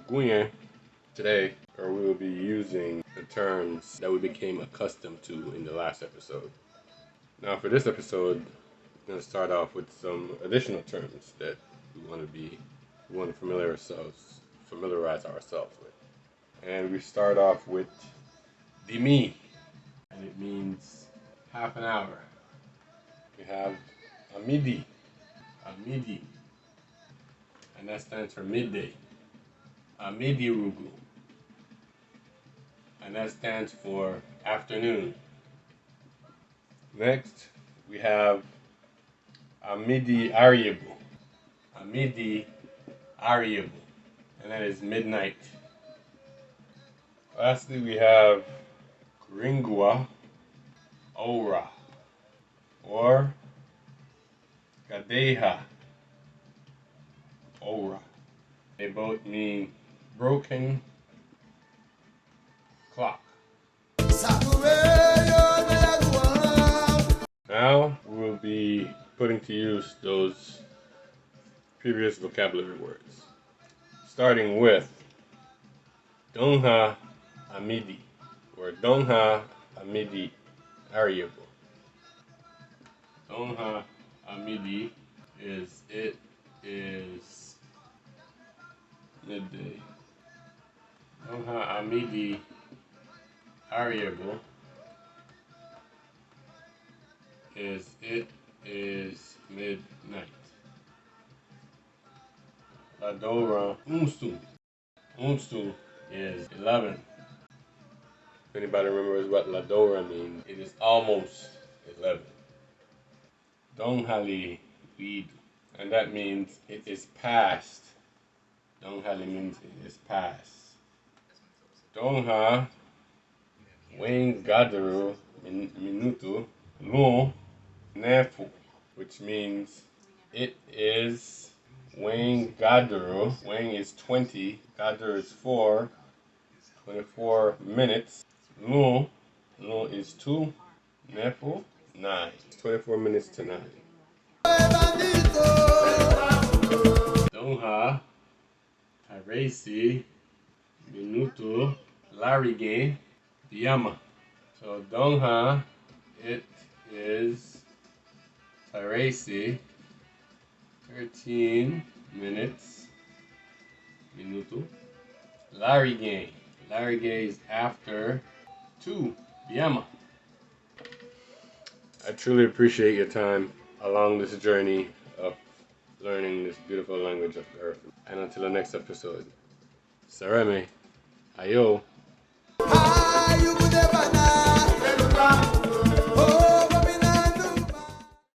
Daünha. Today, we will be using the terms that we became accustomed to in the last episode. Now for this episode, we're going to start off with some additional terms that we want to familiarize ourselves with. And we start off with dimi, and it means half an hour. We have amidi, and that stands for midday. Rugu, and that stands for afternoon. Next, we have ariebu, and that is midnight. Lastly, we have Küringua, oura, or gadeiha, oura. They both mean broken clock. Now we will be putting to use those previous vocabulary words, starting with Daünha amidi, or Daünha amidi ariebu. Daünha amidi is midday. Daünha amidi ariebu is midnight. Ladauria unsu is 11. If anybody remembers what Ladauria means, it is almost 11. Daünhali widü, and that means it is past. Daünhali means it is past. Daünha wein gadürü minutu nefu, which means it is wein gadürü. Wein is 20, gadürü is 4, 24 minutes. Lu is 2, nefu 9. It's 24 minutes to 9. Daünha, tareisi, minuto, larigien, Biama. So Daünha, it is tareisi, 13 minutes, minutu. Larigien is after 2, Biama. I truly appreciate your time along this journey of learning this beautiful language of Garifuna. And until the next episode, Sareme, Ayo.